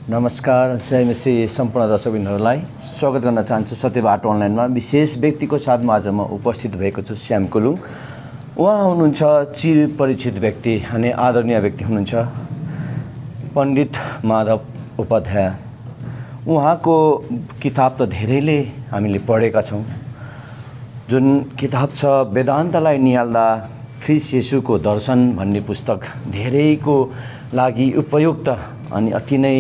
नमस्कार श्री सम्पूर्ण दर्शकबिनहरूलाई स्वागत गर्न चाहन्छु सत्य बाटो अनलाइनमा। विशेष व्यक्तिको साथमा आज म उपस्थित भएको छु श्याम कुलुङ। उहाँ हुनुहुन्छ चिरपरिचित व्यक्ति अनि आदरणीय व्यक्ति हुनुहुन्छ पण्डित माधव उपाध्याय। उहाँको किताब त धेरैले हामीले पढेका छौँ। जुन किताब छ वेदान्तलाई निहाल्दा ख्रीष्ट येशूको दर्शन भन्ने पुस्तक धेरैको लागि उपयुक्त अनि अति नै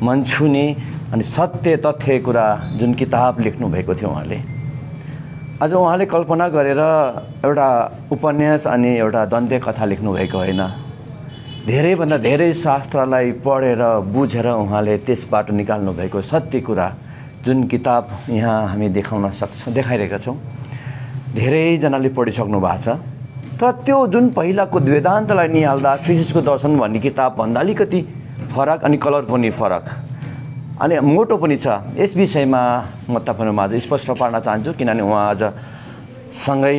मन छुने अनि सत्य तथ्य कुरा जुन किताब लेख्नु भएको थियो उहाँले। आज उहाँले कल्पना गरेर एउटा उपन्यास अनि एउटा दन्त्य कथा लेख्नु भएको होइन। धेरैभन्दा धेरै शास्त्रलाई पढेर बुझेर उहाँले त्यसबाट निकाल्नु भएको सत्य कुरा जुन किताब यहाँ हामी देखाइरहेका छौँ। धेरैजनाले पढिसक्नु भएको छ। तर त्यो जुन पहिलाको वेदान्तलाई निहाल्दा ख्रीष्टको दर्शन भन्ने किताब भन्दा अलिकति फरक अनि कलर पनि फरक अनि मोटो पनि छ। यस विषयमा म तपाईँहरूमा आज स्पष्ट पार्न चाहन्छु किनभने उहाँ आज सँगै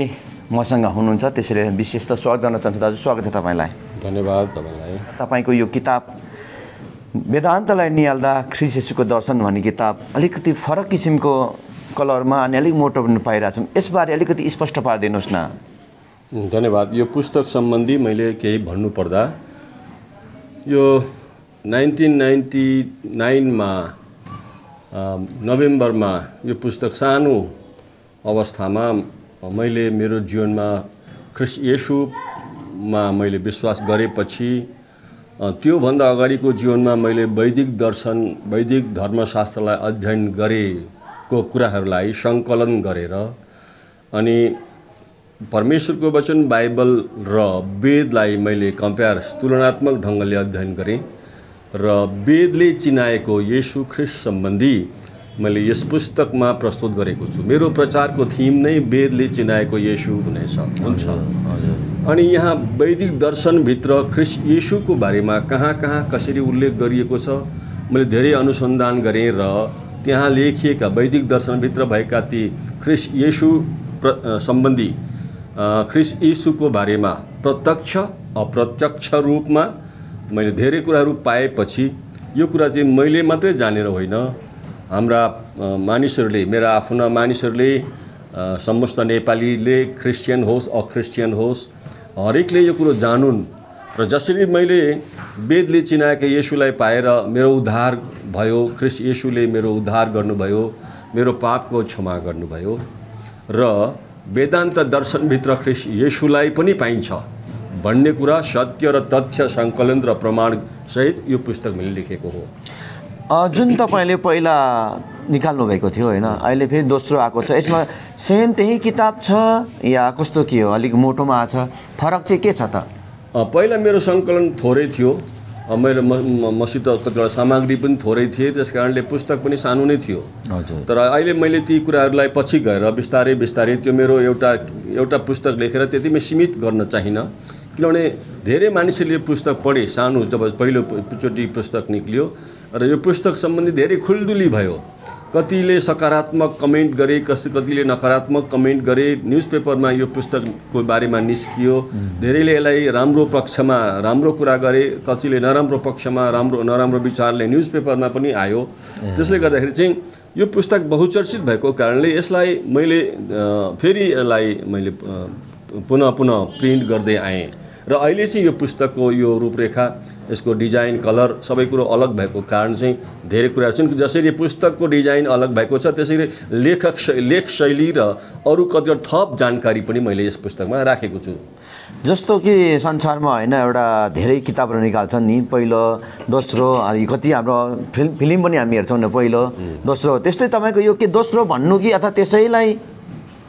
मसँग हुनुहुन्छ। त्यसैले विशेष त स्वागत गर्न चाहन्छु। दाजु स्वागत छ तपाईँलाई। धन्यवाद तपाईँलाई। तपाईँको यो किताब वेदान्तलाई निहाल्दा ख्रीष्ट येशूको दर्शन भन्ने किताब अलिकति फरक किसिमको कलरमा अनि अलिक मोटो पनि पाइरहेको छौँ। यसबारे अलिकति स्पष्ट पारिदिनुहोस् न। धन्यवाद। यो पुस्तक सम्बन्धी मैले केही भन्नुपर्दा यो 1999 नोभेम्बरमा यो पुस्तक सानो अवस्थामा मैले मेरो जीवनमा ख्रीष्ट येशूमा मैले विश्वास गरेपछि त्योभन्दा अगाडिको जीवनमा मैले वैदिक दर्शन वैदिक धर्मशास्त्रलाई अध्ययन गरेको कुराहरूलाई सङ्कलन गरेर अनि परमेश्वरको वचन बाइबल र वेदलाई मैले तुलनात्मक ढङ्गले अध्ययन गरेँ र वेदले चिनाएको येशू ख्रीष्ट सम्बन्धी मैले यस पुस्तकमा प्रस्तुत गरेको छु। मेरो प्रचारको थिम नै वेदले चिनाएको येशू हुन्छ। अनि यहाँ वैदिक दर्शनभित्र ख्रीष्ट येशूको बारेमा कहाँ कहाँ कसरी उल्लेख गरिएको छ मैले धेरै अनुसन्धान गरेँ र त्यहाँ लेखिएका वैदिक दर्शनभित्र भएका ती ख्रीष्ट येशू सम्बन्धी ख्रीष्ट येशूको बारेमा प्रत्यक्ष अप्रत्यक्ष रूपमा मैले धेरै कुराहरू पाएपछि यो कुरा चाहिँ मैले मात्रै जानेर होइन, हाम्रा मानिसहरूले मेरा आफ्ना मानिसहरूले समस्त नेपालीले क्रिस्चियन होस् अक्रिस्चियन होस् हरेकले यो कुरो जानुन् र जसरी मैले वेदले चिनाएको येशूलाई पाएर मेरो उद्धार भयो, ख्रीष्ट येशूले मेरो उद्धार गर्नुभयो, मेरो पापको क्षमा गर्नुभयो र वेदान्त दर्शनभित्र ख्रीष्ट येशूलाई पनि पाइन्छ भन्ने कुरा सत्य र तथ्य सङ्कलन र प्रमाण सहित यो पुस्तक मैले लेखेको हो। जुन तपाईँले पहिला निकाल्नु भएको थियो होइन, अहिले फेरि दोस्रो आएको छ। यसमा सेम त्यही किताब छ या कस्तो के हो? अलिक मोटोमा आएको छ, फरक चाहिँ के छ त? पहिला मेरो सङ्कलन थोरै थियो, मेरो मसित कतिवटा सामग्री पनि थोरै थिए, त्यस कारणले पुस्तक पनि सानो नै थियो। तर अहिले मैले ती कुराहरूलाई पछि गएर बिस्तारै बिस्तारै त्यो मेरो एउटा पुस्तक लेखेर त्यतिमै सीमित गर्न चाहिनँ, किनभने धेरै मानिसहरूले पुस्तक पढे। सानो जब पहिलोचोटि पुस्तक निक्लियो र यो पुस्तक सम्बन्धी धेरै खुल्दुली भयो। कतिले सकारात्मक कमेन्ट गरे, कतिले नकारात्मक कमेन्ट गरे। न्युजपेपरमा यो पुस्तकको बारेमा निस्कियो, धेरैले यसलाई राम्रो पक्षमा राम्रो कुरा गरे, कतिले नराम्रो पक्षमा नराम्रो विचारले न्युजपेपरमा पनि आयो। त्यसले गर्दाखेरि चाहिँ यो पुस्तक बहुचर्चित भएको कारणले यसलाई मैले फेरि पुनः प्रिन्ट गर्दै आएँ र अहिले चाहिँ यो पुस्तकको यो रूपरेखा, यसको डिजाइन, कलर सबै कुरो अलग भएको कारण चाहिँ धेरै कुराहरू छन्। जसरी पुस्तकको डिजाइन अलग भएको छ त्यसरी लेख शैली र अरू कतिवटा थप जानकारी पनि मैले यस पुस्तकमा राखेको छु। जस्तो कि संसारमा होइन एउटा धेरै किताबहरू निकाल्छन् नि, पहिलो दोस्रो कति हाम्रो फिल्म पनि हामी हेर्छौँ न, पहिलो दोस्रो। त्यस्तै तपाईँको यो के दोस्रो भन्नु कि अथवा त्यसैलाई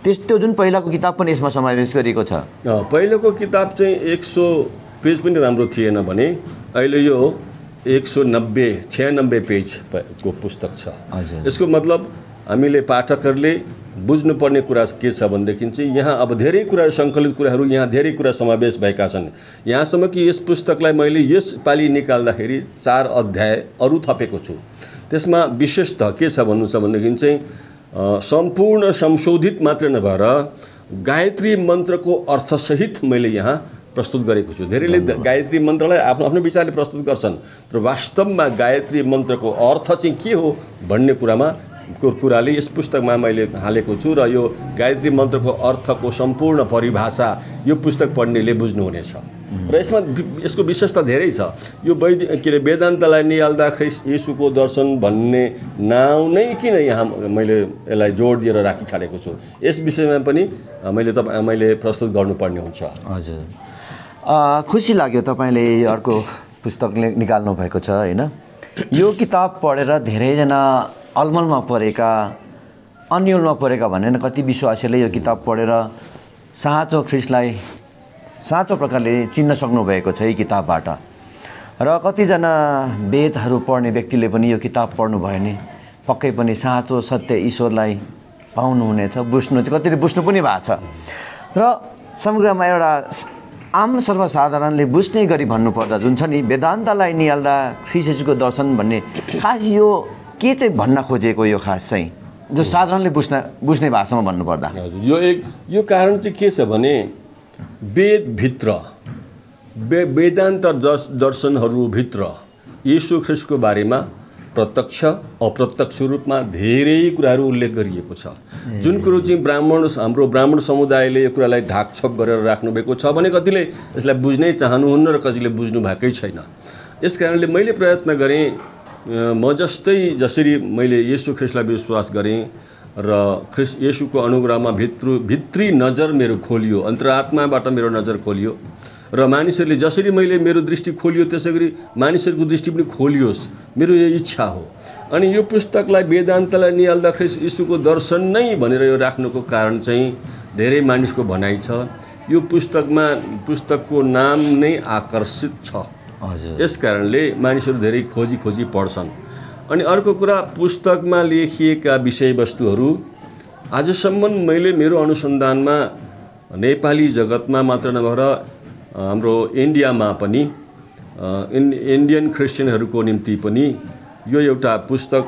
त्यो जुन पहिलाको किताब पनि यसमा समावेश गरिएको छ? पहिलोको किताब चाहिँ 100 पेज पनि राम्रो थिएन भने अहिले यो 196 पेजको पुस्तक छ। यसको मतलब हामीले पाठकहरूले बुझ्नुपर्ने कुरा के छ भनेदेखि चाहिँ यहाँ अब धेरै कुराहरू सङ्कलित कुराहरू, यहाँ धेरै कुरा समावेश भएका छन्। यहाँसम्म कि यस पुस्तकलाई मैले यसपालि निकाल्दाखेरि 4 अध्याय अरू थपेको छु। त्यसमा विशेषतः के छ भन्नु छ भनेदेखि चाहिँ सम्पूर्ण संशोधित मात्र नभएर गायत्री मन्त्रको अर्थसहित मैले यहाँ प्रस्तुत गरेको छु। धेरैले गायत्री मन्त्रलाई आफ्नो आफ्नो विचारले प्रस्तुत गर्छन्, तर वास्तवमा गायत्री मन्त्रको अर्थ चाहिँ के हो भन्ने कुराले यस पुस्तकमा मैले हालेको छु र यो गायत्री मन्त्रको अर्थको सम्पूर्ण परिभाषा यो पुस्तक पढ्नेले बुझ्नुहुनेछ। र यसको विशेषता धेरै छ। यो वेदान्तलाई निहाल्दा ख्रीष्ट येशूको दर्शन भन्ने नाउँ नै किन यहाँ मैले यसलाई जोड दिएर राखिछाडेको छु, यस विषयमा पनि मैले प्रस्तुत गर्नुपर्ने हुन्छ। हजुर, खुसी लाग्यो तपाईँले अर्को पुस्तक निकाल्नु भएको छ होइन। यो किताब पढेर धेरैजना अलमलमा परेका, अन्यलमा परेका भनेर कति विश्वासीले यो किताब पढेर साँचो ख्रीष्टलाई साँचो प्रकारले चिन्न सक्नुभएको छ यी किताबबाट। र कतिजना वेदहरू पढ्ने व्यक्तिले पनि यो किताब पढ्नुभयो भने पक्कै पनि साँचो सत्य ईश्वरलाई पाउनुहुनेछ, बुझ्नु कतिले बुझ्नु पनि भएको छ। र समग्रमा एउटा आम सर्वसाधारणले बुझ्ने गरी भन्नुपर्दा जुन छ नि वेदान्तलाई निहाल्दा ख्रीष्ट येशूको दर्शन भन्ने खास यो के चाहिँ भन्न खोजेको, यो खास चाहिँ जो साधारणले बुझ्ने भाषामा भन्नुपर्दा यो कारण चाहिँ के छ भने वेदभित्र वेदान्त दर्शनहरूभित्र येशू ख्रीष्टको बारेमा प्रत्यक्ष अप्रत्यक्ष रूपमा धेरै कुराहरू उल्लेख गरिएको छ। जुन कुरो चाहिँ हाम्रो ब्राह्मण समुदायले यो कुरालाई ढाकछोप गरेर राख्नुभएको छ भने कतिले यसलाई बुझ्नै चाहनुहुन्न र कतिले बुझ्नु भएकै छैन। यस कारणले मैले प्रयत्न गरेँ, म जसरी मैले येशू ख्रीष्टलाई विश्वास गरेँ र ख्रीष्ट येशूको अनुग्रहमा भित्री नजर मेरो खोलियो, अन्तरात्माबाट मेरो नजर खोलियो र मानिसहरूले जसरी मेरो दृष्टि खोलियो त्यसै गरी मानिसहरूको दृष्टि पनि खोलियोस्, मेरो यो इच्छा हो। अनि यो पुस्तकलाई वेदान्तलाई निहाल्दा ख्रीष्ट येशूको दर्शन नै भनेर यो राख्नुको कारण चाहिँ धेरै मानिसको भनाइ छ। यो पुस्तकको नाम नै आकर्षित छ। यस कारणले मानिसहरू धेरै खोजी पढ्छन्। अनि अर्को कुरा, पुस्तकमा लेखिएका विषयवस्तुहरू आजसम्म मैले मेरो अनुसन्धानमा नेपाली जगतमा मात्र नभएर हाम्रो इन्डियामा पनि इन्डियन क्रिस्चियनहरूको निम्ति पनि यो एउटा पुस्तक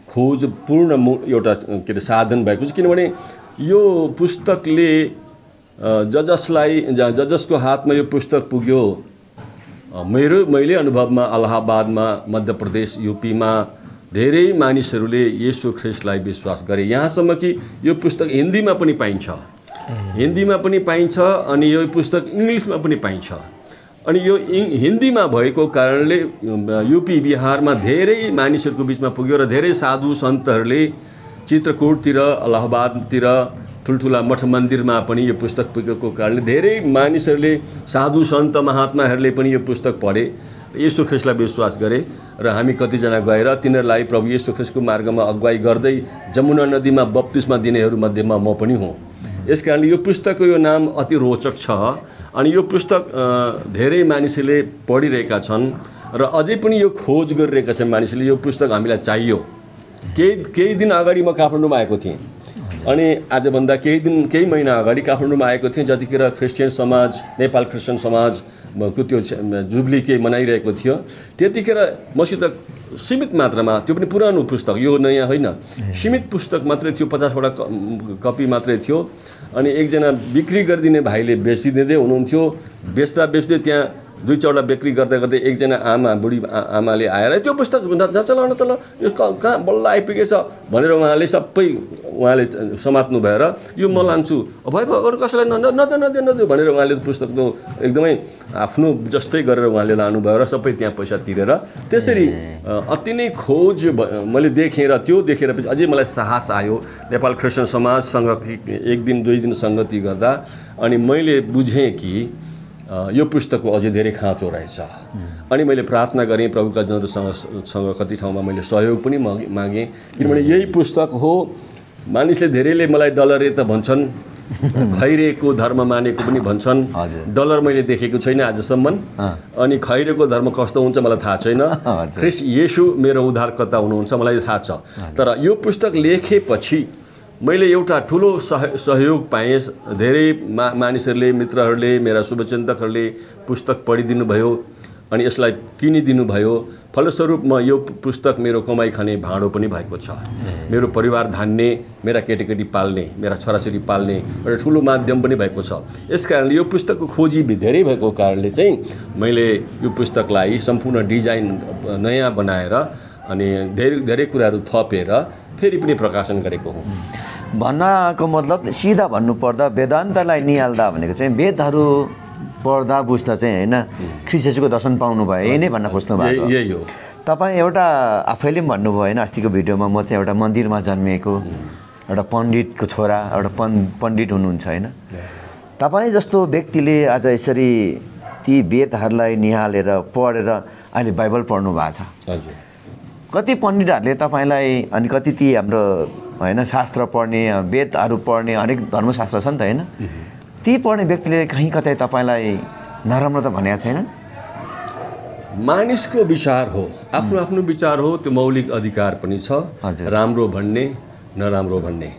खोजपूर्ण एउटा साधन भएको छ। किनभने यो पुस्तकले जसको हातमा यो पुस्तक पुग्यो, मैले अनुभवमा इलाहाबादमा, मध्य प्रदेश, यूपीमा धेरै मानिसहरूले येशू ख्रीष्टलाई विश्वास गरे। यहाँसम्म कि यो पुस्तक हिन्दीमा पनि पाइन्छ, अनि यो पुस्तक इङ्ग्लिसमा पनि पाइन्छ। अनि यो हिन्दीमा भएको कारणले यूपी बिहारमा धेरै मानिसहरूको बिचमा पुग्यो र धेरै साधु सन्तहरूले चित्रकूटतिर, इलाहाबादतिर ठुल्ठुला मठ मन्दिरमा पनि यो पुस्तक पुगेको कारणले धेरै मानिसहरूले, साधु सन्त महात्माहरूले पनि यो पुस्तक पढे, येशू ख्रीष्टलाई विश्वास गरे। र हामी कतिजना गएर तिनीहरूलाई प्रभु येशू ख्रीष्टको मार्गमा अगुवाई गर्दै जमुना नदीमा बप्तिस्मा दिनेहरूमध्येमा म पनि हुँ। यस कारणले यो पुस्तकको यो नाम अति रोचक छ। अनि यो पुस्तक धेरै मानिसहरूले पढिरहेका छन् र अझै पनि यो खोज गरिरहेका छन् मानिसहरूले। यो पुस्तक हामीलाई चाहियो। केही दिन अगाडि म काठमाडौँमा आएको थिएँ, अनि आजभन्दा केही महिना अगाडि काठमाडौँमा आएको थिएँ जतिखेर क्रिस्चियन समाज, नेपाल क्रिस्चियन समाजको त्यो जुब्ली केही मनाइरहेको थियो। त्यतिखेर मसित सीमित मात्रामा, त्यो पनि पुरानो पुस्तक, यो नयाँ होइन, सीमित पुस्तक मात्रै थियो, 50वटा कपी मात्रै थियो। अनि एकजना बिक्री गरिदिने भाइले बेचिदिँदै हुनुहुन्थ्यो। बेच्दै त्यहाँ 2-4वटा बिक्री गर्दै एकजना बुढी आमाले आएर त्यो पुस्तक नचल यो कहाँ बल्ल आइपुगेछ भनेर उहाँले समात्नु भएर यो म लान्छु, भयो अरू कसैलाई नदियो भनेर उहाँले पुस्तक त एकदमै आफ्नो जस्तै गरेर उहाँले लानुभयो र सबै त्यहाँ पैसा तिरेर। त्यसरी अति नै खोज मैले देखेँ र त्यो देखेर पछि अझै मलाई साहस आयो नेपाल क्रिस्चियन समाजसँग 1 दिन 2 दिन सङ्गति गर्दा। अनि मैले बुझेँ कि यो पुस्तकको अझै धेरै खाँचो रहेछ। अनि मैले प्रार्थना गरेँ, प्रभुका जनहरूसँग कति ठाउँमा मैले सहयोग पनि मागेँ, किनभने यही पुस्तक हो। मानिसले धेरैले मलाई डलरे त भन्छन्, खैरेको धर्म मानेको पनि भन्छन्। डलर मैले देखेको छैन आजसम्म, अनि खैरेको धर्म कस्तो हुन्छ मलाई थाहा छैन। ख्रीष्ट येशू मेरो उद्धारकर्ता हुनुहुन्छ मलाई थाहा छ। तर यो पुस्तक लेखेपछि मैले एउटा ठुलो सहयोग पाएँ। धेरै मानिसहरूले, मित्रहरूले, मेरा शुभचिन्तकहरूले पुस्तक पढिदिनु भयो अनि यसलाई किनिदिनु भयो। फलस्वरूप म यो पुस्तक मेरो कमाइ खाने भाँडो पनि भएको छ। मेरो परिवार धान्ने, मेरा केटाकेटी पाल्ने, मेरा छोराछोरी पाल्ने एउटा ठुलो माध्यम पनि भएको छ। यस कारणले यो पुस्तकको खोजी धेरै भएको कारणले चाहिँ मैले यो पुस्तकलाई सम्पूर्ण डिजाइन नयाँ बनाएर अनि धेरै कुराहरू थपेर फेरि पनि प्रकाशन गरेको हुँ। भन्नको मतलब सिधा भन्नुपर्दा वेदान्तलाई निहाल्दा भनेको चाहिँ वेदहरू पढ्दा बुझ्दा चाहिँ होइन ख्रीष्ट येशूको दर्शन पाउनु भयो, यही नै भन्न खोज्नु भएको। यही हो। तपाईँ एउटा आफैले पनि भन्नुभयो होइन अस्तिको भिडियोमा, म चाहिँ एउटा मन्दिरमा जन्मिएको एउटा पण्डितको छोरा, एउटा पण्डित हुनुहुन्छ होइन। तपाईँ जस्तो व्यक्तिले आज यसरी ती वेदहरूलाई निहालेर पढेर अहिले बाइबल पढ्नु भएको छ। हजुर। कति पण्डितहरूले तपाईँलाई अनि कति ती हाम्रो होइन शास्त्र पढ्ने, वेदहरू पढ्ने अनेक धर्मशास्त्र छ नि त होइन, ती पढ्ने व्यक्तिले कहीँ कतै तपाईँलाई नराम्रो त भनेको छैन? मानिसको विचार हो, आफ्नो आफ्नो विचार हो, त्यो मौलिक अधिकार पनि छ। राम्रो भन्ने, नराम्रो भन्ने।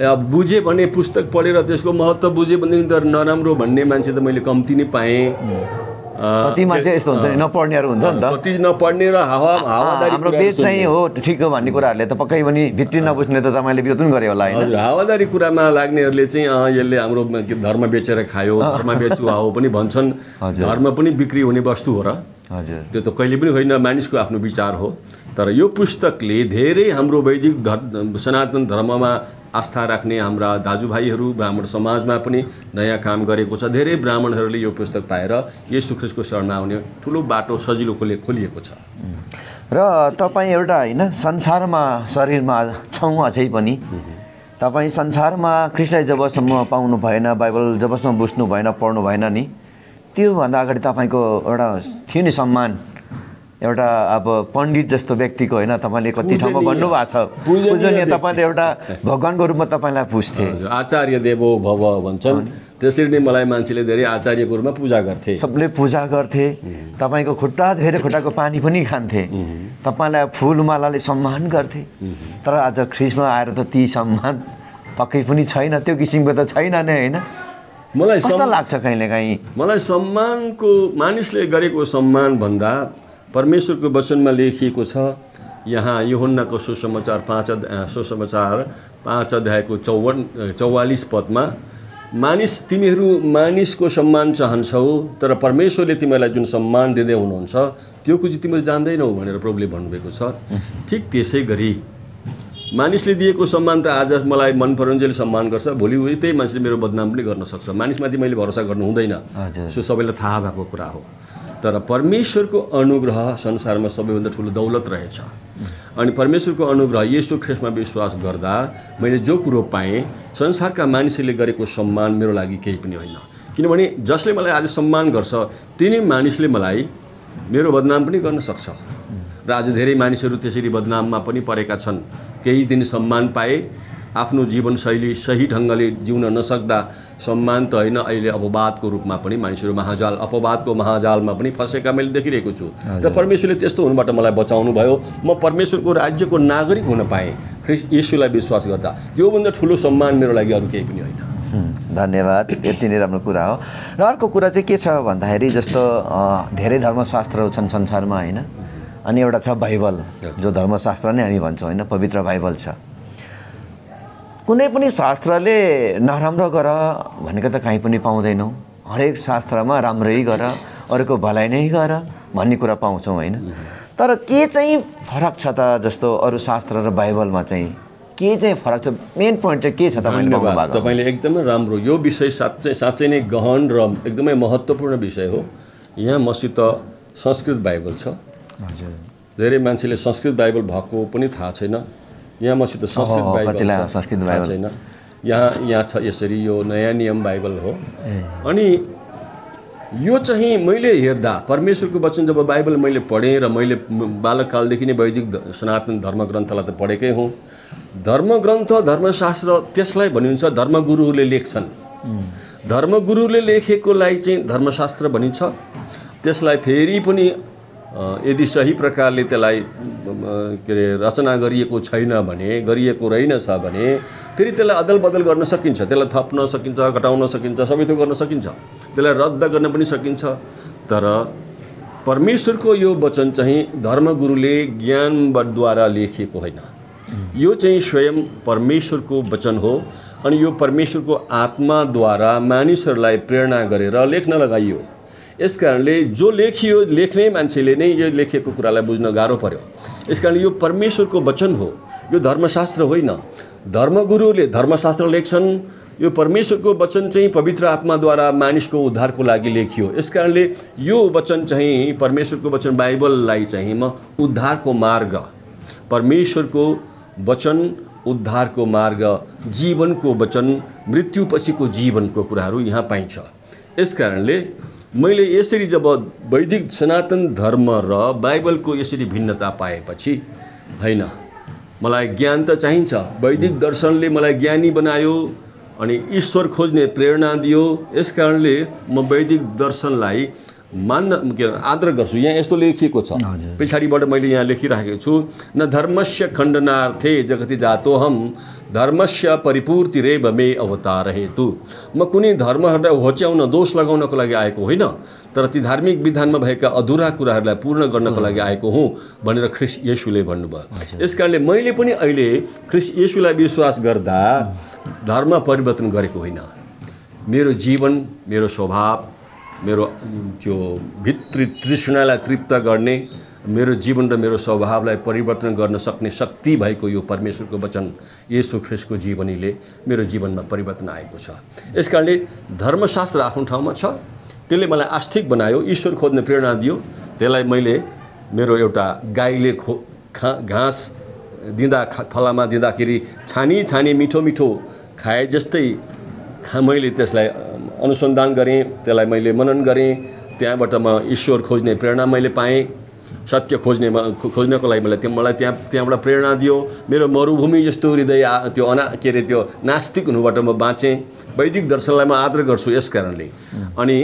अब बुझे भने पुस्तक पढेर त्यसको महत्त्व बुझे भनेदेखि त नराम्रो भन्ने मान्छे त मैले कम्ती नै पाएँ। कति मान्छे यस्तो हुन्छ नि, नपढ्नेहरू हुन्छ नि त, कति नपढ्ने र हावादारी हाम्रो वेद चाहिँ हो ठिक हो भन्ने कुराहरूले त पक्कै पनि भित्री नबुझ्ने त तपाईँले विरोध पनि गरे होला होइन। हजुर, हावादारी कुरामा लाग्नेहरूले चाहिँ यसले हाम्रो धर्म बेचेर खायो, धर्म बेचु आओ पनि भन्छन्। धर्म पनि बिक्री हुने वस्तु हो र? हजुर, त्यो त कहिले पनि होइन, मानिसको आफ्नो विचार हो। तर यो पुस्तकले धेरै हाम्रो वैदिक सनातन धर्ममा आस्था राख्ने हाम्रा दाजुभाइहरू ब्राह्मण समाजमा पनि नयाँ काम गरेको छ। धेरै ब्राह्मणहरूले यो पुस्तक पाएर येशू ख्रीष्टको शरणमा आउने ठुलो बाटो सजिलो खोलिएको छ। र तपाईँ एउटा होइन संसारमा शरीरमा छौँ अझै पनि, तपाईँ संसारमा ख्रीष्टलाई जबसम्म पाउनु भएन, बाइबल जबसम्म बुझ्नु भएन, पढ्नु भएन नि, त्योभन्दा अगाडि तपाईँको एउटा थियो नि सम्मान, एउटा अब पण्डित जस्तो व्यक्तिको होइन, तपाईँले कति ठाउँमा भन्नुभएको छ पूजनीय, तपाईँले एउटा भगवान्को रूपमा तपाईँलाई पुज्थे। आचार्य देवो भव भन्छन्, त्यसरी नै मलाई मान्छेले धेरै आचार्यको रूपमा पूजा गर्थे, सबले पूजा गर्थे। तपाईँको खुट्टा धोएर खुट्टाको पानी पनि खान्थे, तपाईँलाई फुलमालाले सम्मान गर्थे। तर आज ख्रीष्टमा आएर त ती सम्मान पक्कै पनि छैन, त्यो किसिमको त छैन नै होइन। मलाई कस्तो लाग्छ कहिलेकाहीँ, मलाई सम्मानको मानिसले गरेको सम्मान भन्दा परमेश्वरको वचनमा लेखिएको छ। यहाँ यूहन्नाको सुसमाचार 5 अध्यायको 44 पदमा, तिमीहरू मानिसको सम्मान चाहन्छौ, तर परमेश्वरले तिमीलाई जुन सम्मान दिँदै हुनुहुन्छ त्यो कुछ तिमीहरू जान्दैनौ भनेर प्रभुले भन्नुभएको छ। ठिक त्यसै गरी मानिसले दिएको सम्मान त आज मलाई मन परुन्जेल सम्मान गर्छ, भोलि त्यही मान्छेले मेरो बदनाम पनि गर्न सक्छ। मानिसमाथि मैले भरोसा गर्नु हुँदैन, सो सबैलाई थाहा भएको कुरा हो। तर परमेश्वरको अनुग्रह संसारमा सबैभन्दा ठुलो दौलत रहेछ। अनि परमेश्वरको अनुग्रह येशू ख्रीष्टमा विश्वास गर्दा मैले जो कुरो पाएँ, संसारका मानिसहरूले गरेको सम्मान मेरो लागि केही पनि होइन। किनभने जसले मलाई आज सम्मान गर्छ तिनी मानिसले मलाई मेरो बदनाम पनि गर्न सक्छ। र आज धेरै मानिसहरू त्यसरी बदनाममा पनि परेका छन्। केही दिन सम्मान पाए, आफ्नो जीवनशैली सही ढङ्गले जिउन नसक्दा सम्मान त होइन, अहिले अपवादको रूपमा पनि मानिसहरू अपवादको महाजालमा पनि फसेका मैले देखिरहेको छु। र परमेश्वरले त्यस्तो हुनुबाट मलाई बचाउनु भयो। म परमेश्वरको राज्यको नागरिक हुन पाएँ ख्रीष्ट येशूलाई विश्वास गर्दा। त्योभन्दा ठुलो सम्मान मेरो लागि अरू केही पनि होइन। धन्यवाद, यति नै राम्रो कुरा हो। र अर्को कुरा चाहिँ के छ भन्दाखेरि जस्तो धेरै धर्मशास्त्रहरू छन् संसारमा होइन, अनि एउटा छ बाइबल, जो धर्मशास्त्र नै हामी भन्छौँ होइन, पवित्र बाइबल छ। कुनै पनि शास्त्रले नराम्रो गर भनेको त कहीँ पनि पाउँदैनौँ। हरेक शास्त्रमा राम्रै गर, अरूको भलाइ नै गर भन्ने कुरा पाउँछौँ होइन। तर के चाहिँ फरक छ त, जस्तो अरू शास्त्र र बाइबलमा चाहिँ के चाहिँ फरक छ? मेन पोइन्ट चाहिँ के छ तपाईँले एकदमै राम्रो, यो विषय साँच्चै नै गहन र एकदमै महत्त्वपूर्ण विषय हो। यहाँ मसित संस्कृत बाइबल छ। धेरै मान्छेले संस्कृत बाइबल भएको पनि थाहा छैन। यहाँ मसित संस्कृत बाइबल छैन। यहाँ छ यसरी, यो नयाँ नियम बाइबल हो। अनि यो चाहिँ मैले हेर्दा परमेश्वरको वचन जब बाइबल मैले पढेँ र मैले बालककालदेखि नै वैदिक सनातन धर्मग्रन्थलाई त पढेकै हुँ। धर्मग्रन्थ धर्मशास्त्र त्यसलाई भनिन्छ, धर्मगुरुहरूले लेख्छन्। धर्मगुरुले लेखेकोलाई चाहिँ धर्मशास्त्र भनिन्छ। त्यसलाई फेरि पनि यदि सही प्रकारले त्यसलाई के अरे रचना गरिएको छैन भने, गरिएको रहेनछ भने फेरि त्यसलाई अदल बदल गर्न सकिन्छ, त्यसलाई थप्न सकिन्छ, घटाउन सकिन्छ, सबै थोक गर्न सकिन्छ, त्यसलाई रद्द गर्न पनि सकिन्छ। तर परमेश्वरको यो वचन चाहिँ धर्मगुरुले ज्ञानद्वारा लेखिएको होइन। यो चाहिँ स्वयं परमेश्वरको वचन हो अनि यो परमेश्वरको आत्माद्वारा मानिसहरूलाई प्रेरणा गरेर लेख्न लगाइयो। यसकारणले जो लेखियो लेख्ने मान्छेले नै यो लेखेको कुरालाई बुझ्न गाह्रो पर्यो। यसकारणले यो परमेश्वरको वचन हो, यो धर्मशास्त्र होइन। धर्मगुरुले धर्मशास्त्र लेख्छन्, यो परमेश्वरको वचन चाहिँ पवित्र आत्माद्वारा मानिसको उद्धारको लागि लेखियो। यसकारणले यो वचन चाहिँ परमेश्वरको वचन बाइबललाई चाहिँ म उद्धारको मार्ग, परमेश्वरको वचन उद्धारको मार्ग, जीवनको वचन, मृत्युपछिको जीवनको कुराहरू यहाँ पाइन्छ। यसकारणले मैले यसरी जब वैदिक सनातन धर्म र बाइबलको यसरी भिन्नता पाएपछि होइन, मलाई ज्ञान त चाहिन्छ। वैदिक दर्शनले मलाई ज्ञानी बनायो अनि ईश्वर खोज्ने प्रेरणा दियो। यसकारणले म वैदिक दर्शनलाई मान्न आदर गर्छु। यहाँ यस्तो लेखिएको छ, पछाडिबाट मैले यहाँ लेखिराखेको छु, न धर्मस्य खण्डनार्थे जगति जातोहम धर्मस्य परिपूर्तिरेव मे अवतार हेतु। म कुनै धर्महरूलाई होच्याउन दोष लगाउनको लागि आएको होइन, तर ती धार्मिक विधानमा भएका अधुरा कुराहरूलाई पूर्ण गर्नको लागि आएको हुँ भनेर ख्रिस्ट येशूले भन्नुभयो। यसकारणले मैले पनि अहिले ख्रिस्ट येशूलाई विश्वास गर्दा धर्म परिवर्तन गरेको होइन। मेरो जीवन, मेरो स्वभाव, मेरो त्यो भित्री तृष्णालाई तृप्त गर्ने, मेरो जीवन र मेरो स्वभावलाई परिवर्तन गर्न सक्ने शक्ति भएको यो परमेश्वरको वचन येशू ख्रिस्टको जीवनीले मेरो जीवनमा परिवर्तन आएको छ। यसकारणले धर्मशास्त्र आफ्नो ठाउँमा छ, त्यसले मलाई आस्तिक बनायो, ईश्वर खोज्ने प्रेरणा दियो। त्यसलाई मैले मेरो एउटा गाईले घाँस दिँदा थलामा दिँदाखेरि छानी छानी मिठो मिठो खाए जस्तै मैले त्यसलाई अनुसन्धान गरेँ, त्यसलाई मैले मनन गरेँ। त्यहाँबाट म ईश्वर खोज्ने प्रेरणा मैले पाएँ, सत्य खोज्नको लागि मलाई त्यहाँबाट प्रेरणा दियो। मेरो मरुभूमि जस्तो हृदय त्यो नास्तिक हुनुबाट म बाँचेँ। वैदिक दर्शनलाई म आदर गर्छु यसकारणले। अनि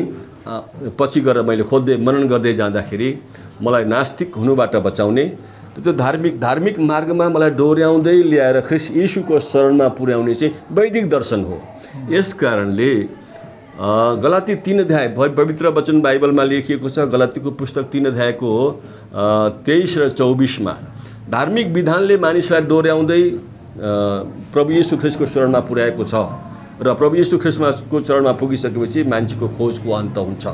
पछि गएर मैले खोज्दै मनन गर्दै जाँदाखेरि मलाई नास्तिक हुनुबाट बचाउने त्यो धार्मिक मार्गमा मलाई डोर्याउँदै ल्याएर ख्रिस्ट येशूको शरणमा पुर्याउने चाहिँ वैदिक दर्शन हो। यसकारणले गलाती 3 अध्याय पवित्र वचन बाइबलमा लेखिएको छ। गलातीको पुस्तक 3 अध्यायको 23 र 24मा धार्मिक विधानले मानिसलाई डोर्याउँदै प्रभु येशू ख्रिस्टको शरणमा पुर्याएको छ र प्रभु येशू ख्रिस्टको चरणमा पुगिसकेपछि मान्छेको खोजको अन्त हुन्छ,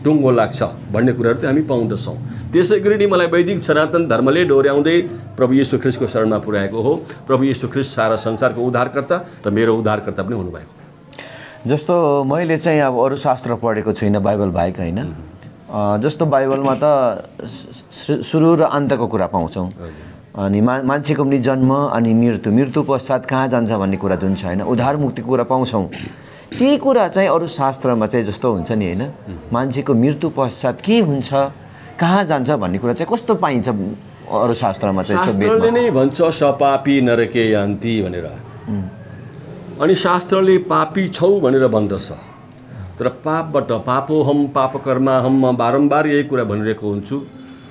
टुङ्गो लाग्छ भन्ने कुराहरू चाहिँ हामी पाउँदछौँ। त्यसै गरी नै मलाई वैदिक सनातन धर्मले डोर्याउँदै प्रभु येशू ख्रिस्टको शरणमा पुर्याएको हो। प्रभु येशू ख्रिस्ट सारा संसारको उद्धारकर्ता र मेरो उद्धारकर्ता पनि हुनुभएको। जस्तो मैले चाहिँ अब अरू शास्त्र पढेको छुइनँ बाइबल बाहेक होइन, जस्तो बाइबलमा त सुरु र अन्तको कुरा पाउँछौँ, अनि मान्छेको पनि जन्म अनि मृत्यु पश्चात कहाँ जान्छ भन्ने कुरा जुन छ होइन, उद्धार मुक्तिको कुरा पाउँछौँ। त्यही कुरा चाहिँ अरू शास्त्रमा चाहिँ जस्तो हुन्छ नि होइन, मान्छेको मृत्यु पश्चात के हुन्छ, कहाँ जान्छ भन्ने कुरा चाहिँ कस्तो पाइन्छ अरू शास्त्रमा चाहिँ? शास्त्रले नै भन्छ सपापी नरके यान्ति भनेर, अनि शास्त्रले पापी छौ भनेर भन्दछ। तर पापबाट पापोहम पापकर्माहम, म बारम्बार यही कुरा भनिरहेको हुन्छु,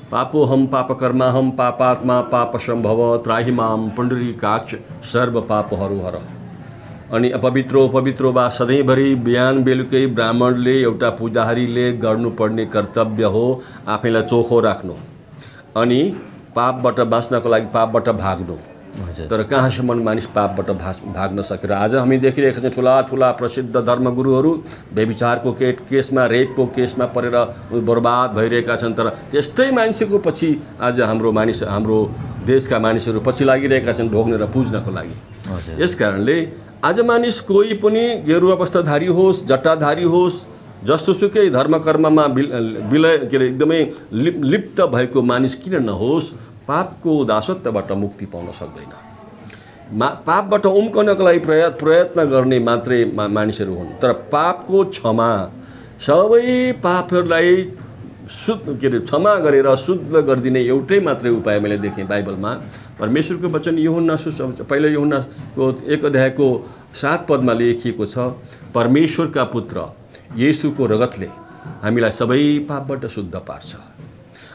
पापोहम पापकर्माहम पापात्मा पाप सम्भव त्राहि माम पुण्डरीकाक्ष सर्व पापहरू हर। अनि पवित्रो वा सधैँभरि बिहान बेलुकै ब्राह्मणले एउटा पुजारीले गर्नुपर्ने कर्तव्य हो आफैलाई चोखो राख्नु अनि पापबाट बाँच्नको लागि पापबाट भाग्नु। तर कहाँसम्म मानिस पापबाट भाग्न सकेर आज हामी देखिरहेका छौँ ठुला ठुला प्रसिद्ध धर्मगुरुहरू व्यभिचारको केसमा, रेपको केसमा परेर बर्बाद भइरहेका छन्। तर त्यस्तै मान्छेको पछि आज हाम्रो देशका मानिसहरू पछि लागिरहेका छन् ढोग्न र पुज्नको लागि। यसकारणले आज मानिस कोही पनि गेरुवा वस्त्रधारी होस्, जट्टाधारी होस्, जस्तोसुकै धर्मकर्ममा एकदमै लिप्त भएको मानिस किन नहोस्, पापको दासत्वबाट मुक्ति पाउन सक्दैन। पापबाट उम्कनको लागि प्रयत्न गर्ने मात्रै मानिसहरू हुन्। तर पापको क्षमा, सबै पापहरूलाई क्षमा गरेर शुद्ध गरिदिने एउटै मात्रै उपाय मैले देखेँ बाइबलमा। परमेश्वरको वचन पहिलो यूहन्नाको 1 अध्यायको 7 पदमा लेखिएको छ, परमेश्वरका पुत्र येशूको रगतले हामीलाई सबै पापबाट शुद्ध पार्छ।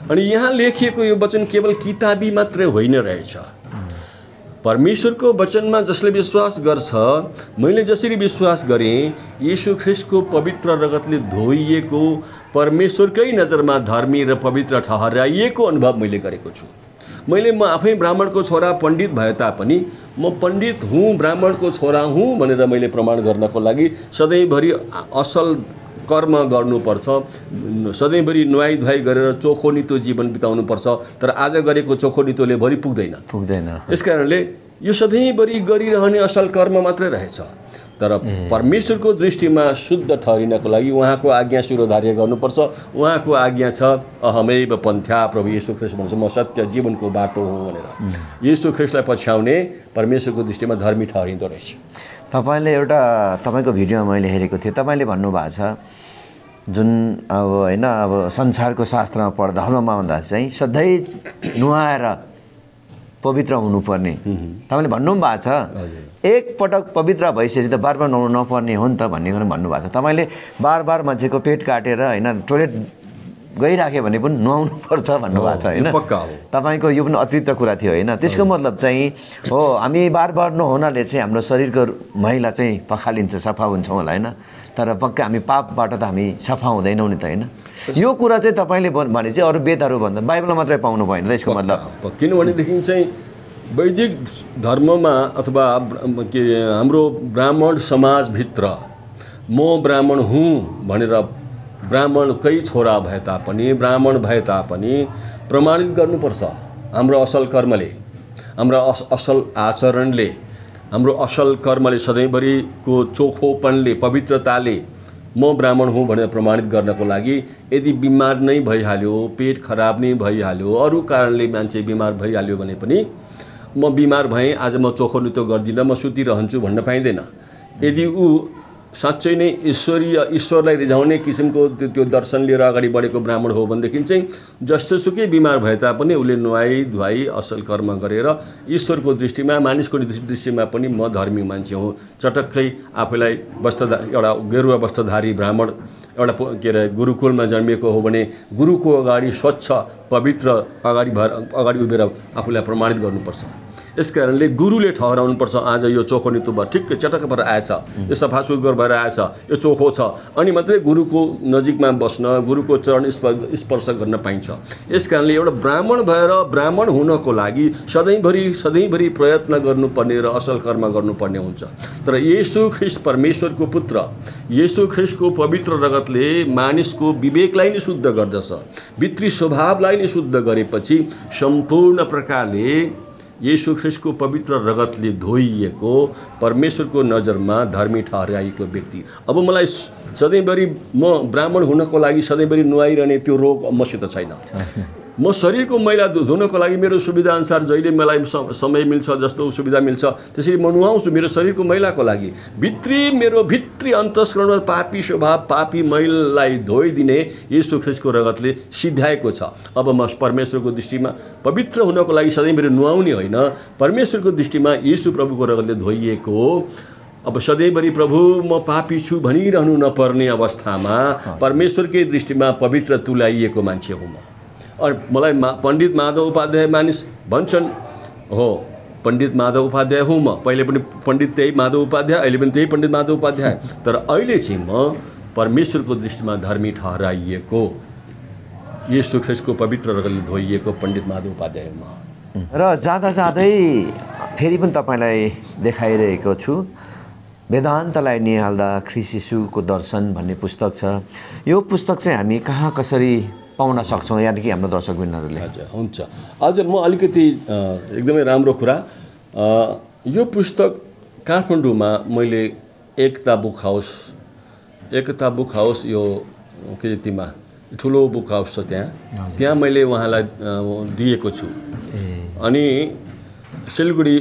अनि यहाँ लेखिएको यो वचन केवल किताबी मात्रै होइन रहेछ, परमेश्वरको वचनमा जसले विश्वास गर्छ, मैले जसरी विश्वास गरेँ, येशू ख्रिस्टको पवित्र रगतले धोइएको, परमेश्वरकै नजरमा धर्मी र पवित्र ठहराइएको अनुभव मैले गरेको छु। म आफै ब्राह्मणको छोरा पण्डित भए तापनि म पण्डित हुँ, ब्राह्मणको छोरा हुँ भनेर मैले प्रमाण गर्नको लागि सधैँभरि असल कर्म गर्नुपर्छ, सधैँभरि नुहाई धुवाई गरेर चोखो नितो जीवन बिताउनुपर्छ। तर आज गरेको चोखो नितोले भरि पुग्दैन। यसकारणले यो सधैँभरि गरिरहने असल कर्म मात्रै रहेछ। तर परमेश्वरको दृष्टिमा शुद्ध ठहरिनको लागि उहाँको आज्ञा शिरोधार्य गर्नुपर्छ। उहाँको आज्ञा छ अहमैव पन्थ्या, प्रभु येशू ख्रिस्ट भन्छ म सत्य जीवनको बाटो हुँ भनेर। येशू ख्रिस्टलाई पछ्याउने परमेश्वरको दृष्टिमा धर्मी ठहरिँदो रहेछ। तपाईँले एउटा तपाईँको भिडियोमा मैले हेरेको थिएँ, तपाईँले भन्नुभएको छ जुन अब होइन अब संसारको शास्त्रमा पढ्दा धर्ममा भन्दा चाहिँ सधैँ नुहाएर पवित्र हुनुपर्ने तपाईँले भन्नुभएको छ। एकपटक पवित्र भइसकेपछि त बार बार नुहाउनु नपर्ने हो नि त भन्ने कुरा भन्नुभएको छ। तपाईँले बार बार मान्छेको पेट काटेर होइन टोइलेट गइराख्यो भने पनि नुहाउनु पर्छ भन्नुभएको छ होइन। तपाईँको यो पनि अतिरिक्त कुरा थियो होइन। त्यसको मतलब चाहिँ हो हामी बार बार नहुनाले चाहिँ हाम्रो शरीरको मैला चाहिँ पखालिन्छ, सफा हुन्छौँ होला होइन। तर पक्कै हामी पापबाट त हामी सफा हुँदैनौँ नि त होइन। यो कुरा चाहिँ तपाईँले भने चाहिँ अरू वेदहरू भन्दा बाइबलमा मात्रै पाउनु भएन त यसको मतलब। किनभनेदेखि चाहिँ वैदिक धर्ममा अथवा के हाम्रो ब्राह्मण समाजभित्र म ब्राह्मण हुँ भनेर ब्राह्मणकै छोरा भए तापनि, ब्राह्मण भए तापनि प्रमाणित गर्नुपर्छ हाम्रो असल कर्मले, हाम्रो असल आचरणले, हाम्रो असल कर्मले, सधैँभरिको चोखोपनले, पवित्रताले म ब्राह्मण हुँ भनेर प्रमाणित गर्नको लागि। यदि बिमार नै भइहाल्यो, पेट खराब नै भइहाल्यो, अरू कारणले मान्छे बिमार भइहाल्यो भने पनि म बिमार भएँ, आज म चोखो नितो गर्दिनँ, म सुतिरहन्छु भन्न पाइँदैन। यदि ऊ साँच्चै नै ईश्वरलाई रिझाउने किसिमको त्यो दर्शन लिएर अगाडि बढेको ब्राह्मण हो भनेदेखि चाहिँ जस्तोसुकै बिमार भए तापनि उसले नुहाई धुवाई असल कर्म गरेर ईश्वरको दृष्टिमा, मानिसको दृष्टिमा पनि म धर्मी मान्छे हुँ। चटक्कै आफूलाई एउटा गेरुवा वस्त्रधारी ब्राह्मण एउटा के अरे गुरुकुलमा जन्मिएको हो भने गुरुको अगाडि स्वच्छ पवित्र अगाडि उभिएर आफूलाई प्रमाणित गर्नुपर्छ। यसकारणले गुरुले ठहराउनुपर्छ आज यो चोखो नितो भयो, ठिक्कै चटक्क भएर आएछ, यो सफा सुग्घर भएर आएछ, यो चोखो छ, अनि मात्रै गुरुको नजिकमा बस्न, गुरुको चरण स्पर्श गर्न पाइन्छ। यसकारणले एउटा ब्राह्मण भएर ब्राह्मण हुनको लागि सधैँभरि प्रयत्न गर्नुपर्ने र असल कर्म गर्नुपर्ने हुन्छ। तर येशू ख्रिस्ट परमेश्वरको पुत्र, येशू ख्रिस्टको पवित्र रगतले मानिसको विवेकलाई नै शुद्ध गर्दछ। भित्री स्वभावलाई नै शुद्ध गरेपछि सम्पूर्ण प्रकारले येशू ख्रिस्टको पवित्र रगतले धोइएको, परमेश्वरको नजरमा धर्मी ठहराइएको व्यक्ति। अब मलाई सधैँभरि म ब्राह्मण हुनको लागि सधैँभरि नुहाइरहने त्यो रोग मसित छैन। म शरीरको मैला धुनको लागि मेरो सुविधाअनुसार जहिले मलाई समय मिल्छ, जस्तो सुविधा मिल्छ त्यसरी म नुहाउँछु मेरो शरीरको मैलाको लागि। मेरो भित्री अन्तस्करणमा पापी स्वभाव, पापी मैललाई धोइदिने येशू ख्रिस्टको रगतले सिद्ध्याएको छ। अब म परमेश्वरको दृष्टिमा पवित्र हुनको लागि सधैँभरि नुहाउने होइन, परमेश्वरको दृष्टिमा येशू प्रभुको रगतले धोइएको हो। अब सधैँभरि प्रभु म पापी छु भनिरहनु नपर्ने अवस्थामा परमेश्वरकै दृष्टिमा पवित्र तुल्याइएको मान्छे हुँ म। और मलाई पण्डित माधव उपाध्याय मानिस भन्छन्, हो पण्डित माधव उपाध्याय हुँ म, पहिले पनि पण्डित त्यही माधव उपाध्याय, अहिले पनि त्यही पण्डित माधव उपाध्याय। तर अहिले चाहिँ म परमेश्वरको दृष्टिमा धर्मी ठहराइएको, येशू ख्रिस्टको पवित्र रगतले धोइएको पण्डित माधव उपाध्याय हुँ म। र जाँदा जाँदै फेरि पनि तपाईँलाई देखाइरहेको छु, वेदान्तलाई निहाल्दा ख्रिस्ट येशूको दर्शन भन्ने पुस्तक छ। यो पुस्तक चाहिँ हामी कहाँ कसरी पाउन सक्छौँ यानि कि हाम्रो दर्शकबिनहरूले? हजुर हुन्छ। आज म अलिकति एकदमै राम्रो कुरा, यो पुस्तक काठमाडौँमा मैले एकता बुक हाउस यो के तिमा ठुलो बुक हाउस छ त्यहाँ मैले उहाँलाई दिएको छु। अनि सिलगढी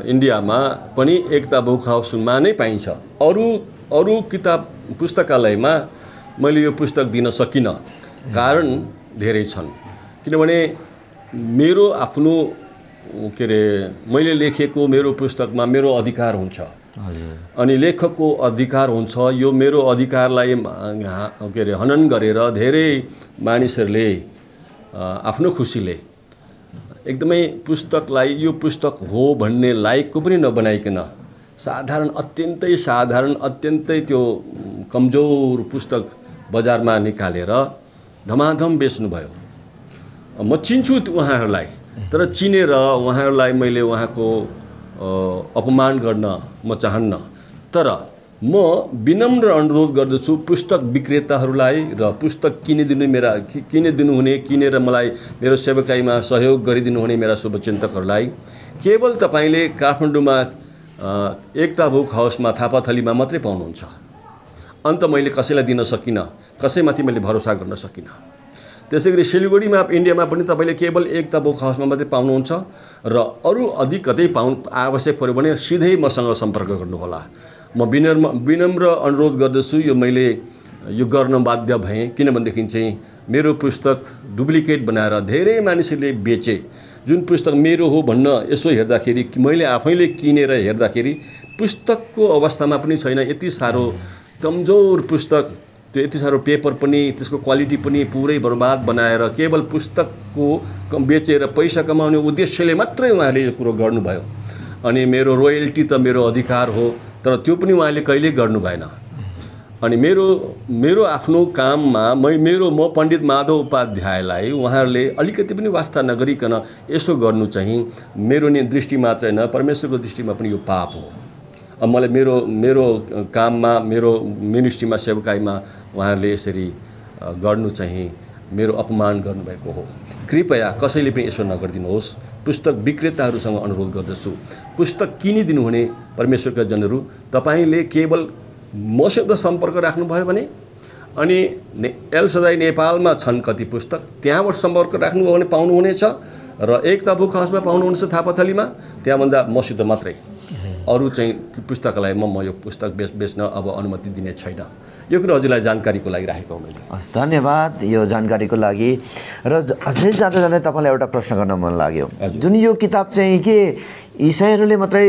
इन्डियामा पनि एकता बुक हाउसमा नै पाइन्छ। अरू किताब पुस्तकालयमा मैले यो पुस्तक दिन सकिनँ, कारण धेरै छन्। किनभने मेरो आफ्नो के अरे मैले लेखेको मेरो पुस्तकमा मेरो अधिकार हुन्छ, अनि लेखकको अधिकार हुन्छ। यो मेरो अधिकारलाई के अरे हनन गरेर धेरै मानिसहरूले आफ्नो खुसीले एकदमै पुस्तकलाई यो पुस्तक हो भन्ने लायकको पनि नबनाइकन साधारण अत्यन्तै त्यो कमजोर पुस्तक बजारमा निकालेर धमाधम बेच्नुभयो। म चिन्छु उहाँहरूलाई, तर चिनेर उहाँहरूलाई मैले उहाँको अपमान गर्न म चाहन्न। तर म विनम्र अनुरोध गर्दछु पुस्तक विक्रेताहरूलाई र पुस्तक किनेर मलाई मेरो सेवाकाईमा सहयोग गरिदिनु हुने मेरा शुभचिन्तकहरूलाई केवल तपाईँले काठमाडौँमा एकता बुक हाउसमा थापाथलीमा मात्रै पाउनुहुन्छ। अन्त मैले कसैलाई दिन सकिनँ, कसैमाथि मैले भरोसा गर्न सकिनँ। त्यसै गरी सिलगढीमा इन्डियामा पनि तपाईँले केवल एकता बुक हाउसमा मात्रै पाउनुहुन्छ र अरू अधिक कतै आवश्यक पऱ्यो भने सिधै मसँग सम्पर्क गर्नुहोला। म विनम्र अनुरोध गर्दछु, मैले यो गर्न बाध्य भएँ किनभनेदेखि चाहिँ मेरो पुस्तक डुप्लिकेट बनाएर धेरै मानिसहरूले बेचे। जुन पुस्तक मेरो हो भन्न यसो हेर्दाखेरि मैले आफैले किनेर हेर्दाखेरि पुस्तकको अवस्थामा पनि छैन। यति साह्रो कमजोर पुस्तक, त्यो यति साह्रो पेपर पनि, त्यसको क्वालिटी पनि पुरै बर्बाद बनाएर केवल पुस्तकको बेचेर पैसा कमाउने उद्देश्यले मात्रै उहाँले यो कुरो गर्नुभयो। अनि मेरो रोयल्टी त मेरो अधिकार हो, तर त्यो पनि उहाँले कहिल्यै गर्नु भएन। अनि मेरो आफ्नो काममा म पण्डित माधव उपाध्यायलाई उहाँहरूले अलिकति पनि वास्ता नगरिकन यसो गर्नु चाहिँ मेरो दृष्टि मात्रै होइन, परमेश्वरको दृष्टिमा पनि यो पाप हो। अब मलाई मेरो काममा, मेरो मिनिस्ट्रीमा, सेवकाईमा उहाँहरूले यसरी गर्नु चाहिँ मेरो अपमान गर्नुभएको हो। कृपया कसैले पनि यसो नगरिदिनुहोस्। पुस्तक विक्रेताहरूसँग अनुरोध गर्दछु, पुस्तक किनिदिनु हुने परमेश्वरका जनहरू, तपाईँले केवल मसित सम्पर्क राख्नुभयो भने अनि एल सदाई नेपालमा छन् कति पुस्तक, त्यहाँबाट सम्पर्क राख्नुभयो भने पाउनुहुनेछ र एकता बुक हाउसमा पाउनुहुनेछ थापाथलीमा, त्यहाँभन्दा मसित मात्रै। अरू चाहिँ पुस्तकालयमा म यो पुस्तक बेच्न अब अनुमति दिने छैन। यो कुरा हजुरलाई जानकारीको लागि राखेको हो मैले। हस्, धन्यवाद यो जानकारीको लागि। र अझै जाँदै तपाईँलाई एउटा प्रश्न गर्न मन लाग्यो। जुन यो किताब चाहिँ के इसाईहरूले मात्रै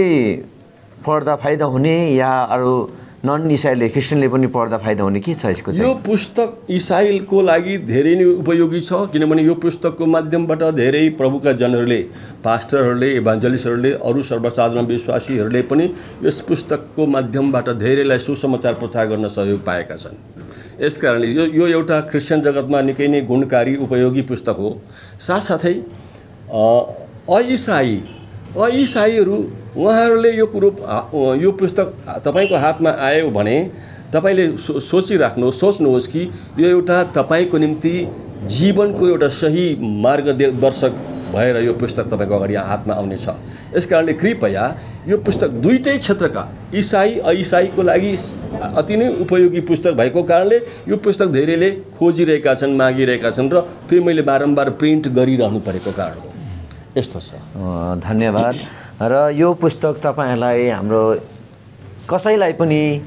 पढ्दा फाइदा हुने या अरू नन इसाईले, क्रिस्चियनले पनि पढ्दा फाइदा हुने, के छ यसको चाहिँ? यो पुस्तक इसाईको लागि धेरै नै उपयोगी छ, किनभने यो पुस्तकको माध्यमबाट धेरै प्रभुका जनहरूले, पास्टरहरूले, इभान्जलिस्टहरूले, अरू सर्वसाधारण विश्वासीहरूले पनि यस पुस्तकको माध्यमबाट धेरैलाई सुसमाचार प्रचार गर्न सहयोग पाएका छन्। यसकारणले यो एउटा क्रिस्चियन जगतमा निकै नै गुणकारी उपयोगी पुस्तक हो। साथसाथै अइसाईहरू उहाँहरूले यो पुस्तक तपाईँको हातमा आयो भने तपाईँले सोच्नुहोस् कि यो एउटा तपाईँको निम्ति जीवनको एउटा सही मार्गदर्शक भएर यो पुस्तक तपाईँको अगाडि हातमा आउनेछ। यसकारणले कृपया यो पुस्तक दुईटै क्षेत्रका इसाई अइसाईको लागि अति नै उपयोगी पुस्तक भएको कारणले यो पुस्तक धेरैले खोजिरहेका छन्, मागिरहेका छन् र फेरि मैले बारम्बार प्रिन्ट गरिरहनु परेको कारण हो। यस्तो छ। धन्यवाद। र यो पुस्तक तपाईँहरूलाई, हाम्रो कसैलाई पनि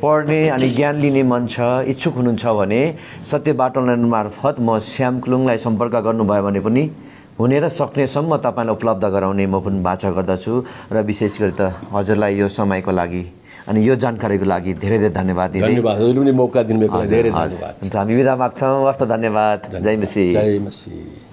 पढ्ने अनि ज्ञान लिने मन छ, इच्छुक हुनुहुन्छ भने सत्य बाटो अनलाइन मार्फत म श्याम कुलुङलाई सम्पर्क गर्नुभयो भने पनि हुने र सक्नेसम्म तपाईँलाई उपलब्ध गराउने म पनि बाचा गर्दछु। र विशेष गरी त हजुरलाई यो समयको लागि अनि यो जानकारीको लागि धेरै धेरै धन्यवाद दिदी। धन्यवाद, हजुरले पनि मौका दिनुभएको लागि धेरै धन्यवाद। हामी बिदा माग्छौँ। हस्त, धन्यवाद। जय मसीह। जय मसीह।